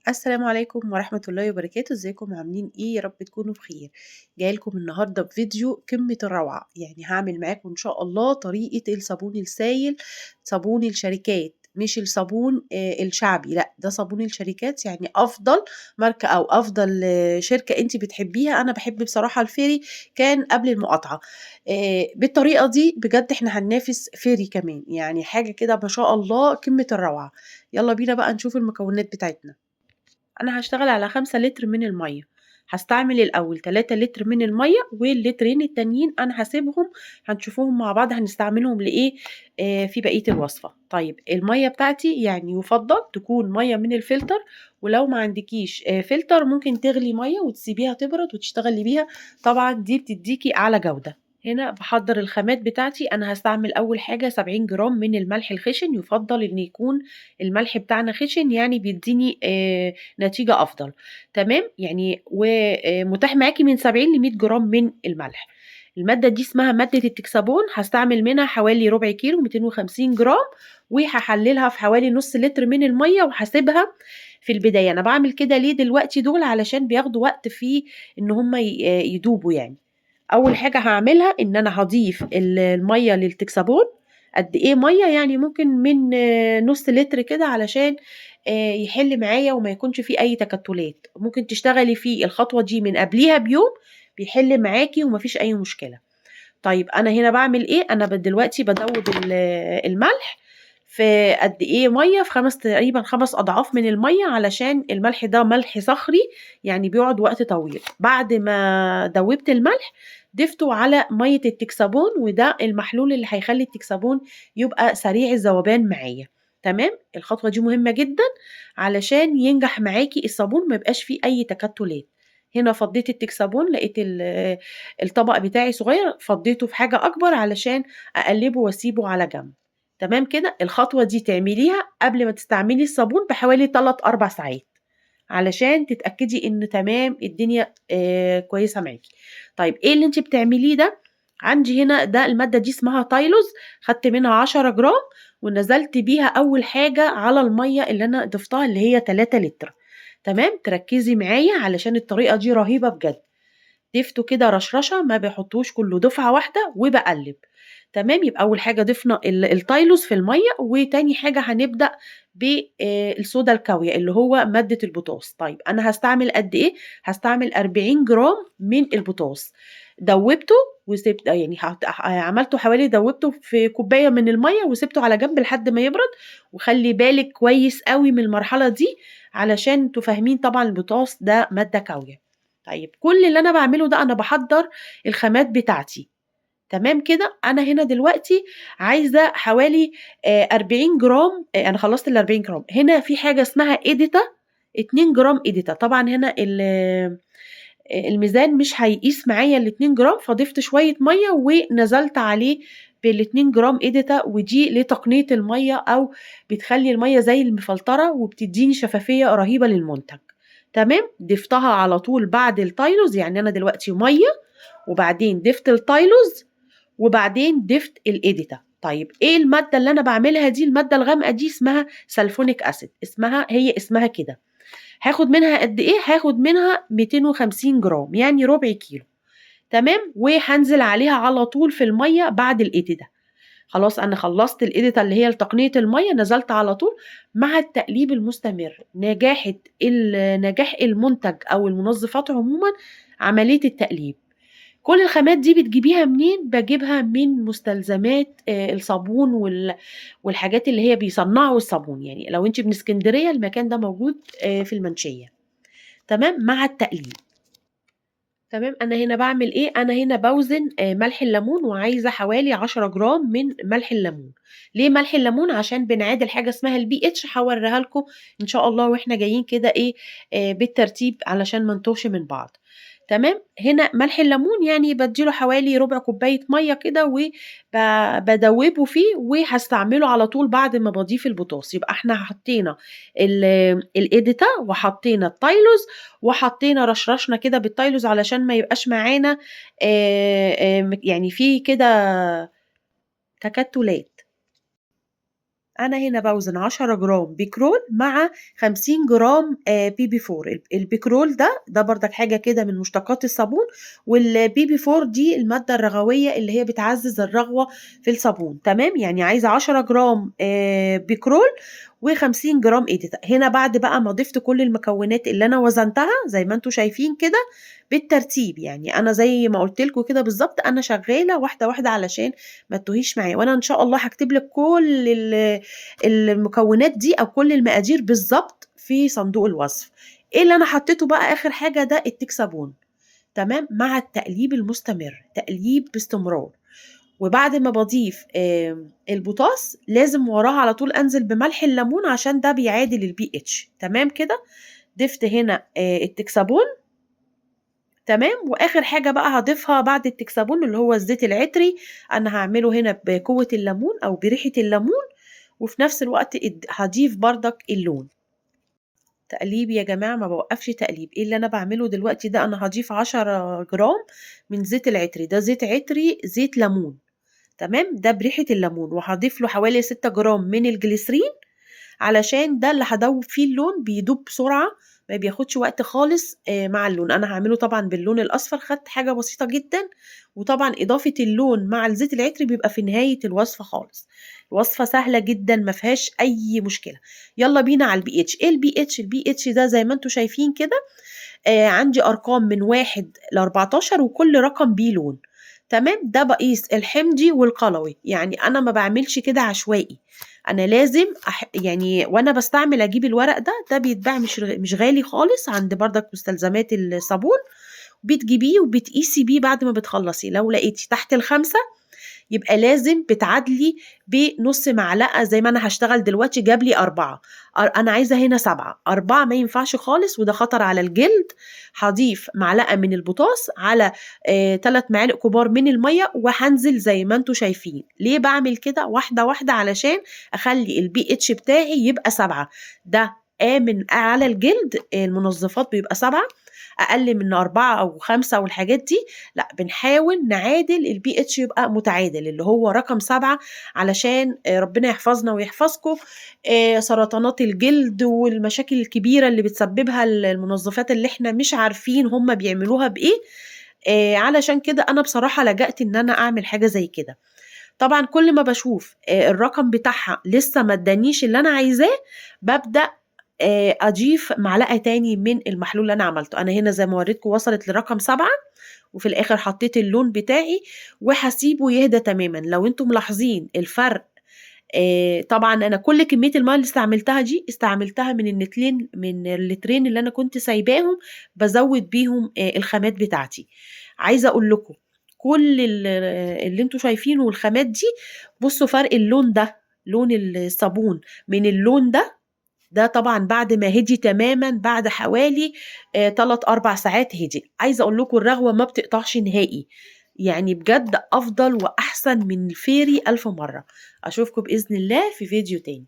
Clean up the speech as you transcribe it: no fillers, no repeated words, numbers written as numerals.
السلام عليكم ورحمة الله وبركاته، ازيكم عاملين ايه؟ يا رب تكونوا بخير. جاي لكم النهارده بفيديو قمة الروعة، يعني هعمل معاكم ان شاء الله طريقة الصابون السائل، صابون الشركات، مش الصابون الشعبي، لا ده صابون الشركات، يعني افضل ماركة او افضل شركة انت بتحبيها. انا بحب بصراحة الفيري، كان قبل المقاطعة. بالطريقة دي بجد احنا هننافس فيري كمان، يعني حاجة كده ما شاء الله قمة الروعة. يلا بينا بقى نشوف المكونات بتاعتنا. أنا هاشتغل على 5 لتر من المَيّة، هاستعمل الأول 3 لتر من المَيّة، واللترين التانيين أنا هاسيبهم هنشوفهم مع بعض هنستعملهم لإيه في بقية الوصفة. طيب المَيّة بتاعتي يعني يُفضّل تكون مَيّة من الفلتر، ولو ما عندكيش فلتر ممكن تغلي مَيّة وتسيبيها تبرد وتشتغلي بيها، طبعًا دي بتدّيكِ أعلى جودة. هنا باحضّر الخامات بتاعتي، أنا هاستعمل أول حاجة 70 جرام من الملح الخشن، يُفضّل إن يكون الملح بتاعنا خشن يعني بيدّيني نتيجة أفضل، تمام، يعني ومتاح معاكِ من 70 ل100 جرام من الملح. المادة دي اسمها مادة التكسابون، هاستعمل منها حوالي ربع كيلو 250 جرام، وهاحللها في حوالي نُص لتر من المَيّة وهاسيبها في البداية. أنا باعمل كده ليه دلوقتي دول؟ علشان بياخدوا وقت في إن هُم يدوبوا يعني. أول حاجة هاعملها إن أنا هاضيف المَيّة للتكسابون. قد إيه مَيّة؟ يعني ممكن من نُص لتر كده علشان يحل معايا وما يكونش فيه أي تكتلات. ممكن تشتغلي في الخطوة دي من قبليها بيوم، بيحل معاكِ وما فيش أي مشكلة. طيب أنا هنا باعمل إيه؟ أنا دلوقتي بادوّب الملح في قد إيه مَيّة، في تقريبًا 5 أضعاف من المَيّة، علشان الملح ده ملح صخري، يعني بيقعد وقت طويل. بعد ما دوّبت الملح ضفته على مَيّة التكسابون، وده المحلول اللي هيخلّي التكسابون يبقى سريع الذوبان معايا، تمام؟ الخطوة دي مهمة جدًا علشان ينجح معاكِ الصابون ما يبقاش فيه أي تكتلات. هنا فضّيت التكسابون، لقيت الطبق بتاعي صغير، فضّيته في حاجة أكبر علشان أقلّبه وأسيبه على جنب، تمام كده. الخطوة دي تعمليها قبل ما تستعملي الصابون بحوالي 3، 4 ساعات، علشان تتأكدي إن تمام الدنيا كويسة معاكِ. طيب إيه اللي أنتِ بتعمليه ده؟ عندي هنا ده المادة دي اسمها تايلوز، خدت منها 10 جرام ونزلت بيها أول حاجة على المَيّة اللي أنا ضفتها اللي هي 3 لتر، تمام. تركّزي معايا علشان الطريقة دي رهيبة بجد. ضفته كده رشرشة، ما باحطّوش كلّه دفعة واحدة وباقلّب، تمام. يبقى أول حاجة ضفنا التايلوز في المَيّة، وتاني حاجة هنبدأ ب الصودا الكاوية اللي هو مادة البوتاص. طيب أنا هاستعمل قد إيه؟ هاستعمل 40 جرام من البوتاص، دوّبته وسِبت يعني عملته حوالي دوّبته في كوباية من المَيّة وسِبته على جنب لحد ما يبرد. وخلّي بالِك كويس أوي من المرحلة دي، علشان أنتم فاهمين طبعًا البوتاص ده مادة كاوية. طيب كل اللي أنا باعمله ده أنا باحضّر الخامات بتاعتي، تمام كده. أنا هنا دلوقتي عايزة حوالي 40 جرام، أنا خلّصت ال40 جرام. هنا في حاجة اسمها إيديتا، 2 جرام إيديتا. طبعًا هنا الميزان مش هيقيس معايا ال2 جرام، فضِفت شوية مَيّة ونزلت عليه بال2 جرام إيديتا، ودي لتقنية المَيّة، أو بتخلّي المَيّة زي المفلترة وبتدّيني شفافية رهيبة للمنتج، تمام. ضفتها على طول بعد التايلوز، يعني أنا دلوقتي مَيّة وبعدين ضفت التايلوز وبعدين ضفت الإيديتا. طيب إيه المادة اللي أنا باعملها دي؟ المادة الغامقة دي اسمها سلفونيك أسيد، اسمها كده. هاخد منها قد إيه؟ هاخد منها 250 جرام، يعني ربع كيلو، تمام. وهانزل عليها على طول في المَيّة بعد الإيديتا. خلاص أنا خلّصت الإيديتا اللي هي لتقنية المَيّة، نزلت على طول مع التقليب المستمر. نجاح المنتج أو المنظفات عمومًا عملية التقليب. كل الخامات دي بتجيبيها منين؟ باجيبها من مستلزمات الصابون والحاجات اللي هي بيصنّعوا الصابون، يعني لو أنتِ من إسكندرية المكان ده موجود في المنشية، تمام، مع التقليب. تمام. أنا هنا باعمل إيه؟ أنا هنا باوزن ملح الليمون، وعايزة حوالي 10 جرام من ملح الليمون. ليه ملح الليمون؟ عشان بنعادل حاجة اسمها الPH، هاوريها لكم إن شاء الله وإحنا جايين كده إيه بالترتيب علشان ما نتوهش من بعض. تمام. هنا ملح الليمون يعني بادّي له حوالي ربع كوباية مَيّة كده، بادوّبه فيه وهاستعمله على طول بعد ما باضيف البوتاص. يبقى إحنا حطينا الإيديتا وحطينا التايلوز وحطينا رشرشنا كده بالتايلوز علشان ما يبقاش معانا يعني في كده تكتلات. أنا هنا باوزن 10 جرام بيكرول مع 50 جرام BB4. البيكرول ده بردك حاجة كده من مشتقات الصابون، والBB4 دي المادة الرغوية اللي هي بتعزز الرغوة في الصابون. تمام، يعني عايزة 10 جرام بيكرول و50 جرام إيديتا. هنا بعد بقى ما ضفت كل المكونات اللي أنا وزنتها زي ما انتوا شايفين كده بالترتيب، يعني أنا زي ما قلت لكم كده بالظبط، أنا شغالة واحدة واحدة علشان ما تتوهيش معايا. وأنا إن شاء الله هكتب لك كل المكونات دي أو كل المقادير بالظبط في صندوق الوصف. إيه اللي أنا حطيته بقى آخر حاجة؟ ده التيك صابون. تمام، مع التقليب المستمر، تقليب باستمرار. وبعد ما باضيف البوتاص لازم وراها على طول أنزل بملح الليمون عشان ده بيعادل الPH. تمام كده، ضفت هنا التكسابون. تمام، وآخر حاجة بقى هاضيفها بعد التكسابون اللي هو الزيت العطري. أنا هاعمله هنا بقوة الليمون أو بريحة الليمون، وفي نفس الوقت هاضيف بردك اللون. تقليب يا جماعة، ما باوقفش تقليب. إيه اللي أنا باعمله دلوقتي ده؟ أنا هاضيف 10 جرام من زيت العطري. ده زيت عطري، زيت ليمون. تمام، ده بريحة الليمون. وهاضيف له حوالي 6 جرام من الجليسرين علشان ده اللي هادوب فيه اللون، بيدوب بسرعة، ما بياخدش وقت خالص مع اللون. أنا هاعمله طبعًا باللون الأصفر، خدت حاجة بسيطة جدًا. وطبعًا إضافة اللون مع الزيت العطري بيبقى في نهاية الوصفة خالص. الوصفة سهلة جدًا ما فيهاش أي مشكلة. يالّا بينا على الPH. إيه الPH؟ الPH ده زي ما أنتم شايفين كده عندي أرقام من 1 ل14 وكل رقم بيه لون. تمام، ده باقيس الحمضي والقلوي، يعني أنا ما باعملش كده عشوائي. أنا لازم يعني وأنا باستعمل أجيب الورق ده بيتباع مش غالي خالص عند بردك مستلزمات الصابون، بتجيبيه وبتقيسي بيه بعد ما بتخلّصي. لو لقيتِ تحت ال5 يبقى لازم بتعادلي بنُص معلقة. زي ما أنا هاشتغل دلوقتي جاب لي 4، أنا عايزة هنا 7. 4 ما ينفعش خالص وده خطر على الجلد. هاضيف معلقة من البوتاص على 3 معالق كبار من المَيّة، وهانزل زي ما أنتم شايفين. ليه باعمل كده؟ واحدة واحدة علشان أخلّي الPH بتاعي يبقى 7. ده آمن على الجلد. المنظفات بيبقى 7، أقل من 4 أو 5 والحاجات دي لأ، بنحاول نعادل الPH يبقى متعادل، اللي هو رقم 7، علشان ربنا يحفظنا ويحفظكم سرطانات الجلد والمشاكل الكبيرة اللي بتسببها المنظفات اللي إحنا مش عارفين هم بيعملوها بإيه. علشان كده أنا بصراحة لجأت إن أنا أعمل حاجة زي كده. طبعًا كل ما باشوف الرقم بتاعها لسه ما ادانيش اللي أنا عايزاه، بابدأ أضيف معلقة تاني من المحلول اللي أنا عملته. أنا هنا زي ما وريتكم وصلت لرقم 7، وفي الآخر حطيت اللون بتاعي وهاسيبه يهدى تمامًا. لو أنتم ملاحظين الفرق، طبعًا أنا كل كمية المَيّة اللي استعملتها دي استعملتها من اللترين اللي أنا كنت سايباهم بازوّد بيهم الخامات بتاعتي. عايزة أقول لكم كل اللي أنتم شايفينه والخامات دي، بُصّوا فرق اللون ده، لون الصابون من اللون ده طبعًا بعد ما هدي تمامًا، بعد حوالي 3، 4 ساعات هدي. عايزة أقول لكم الرغوة ما بتقطعش نهائي، يعني بجد أفضل وأحسن من الفيري 1000 مرّة. أشوفكم بإذن الله في فيديو تاني.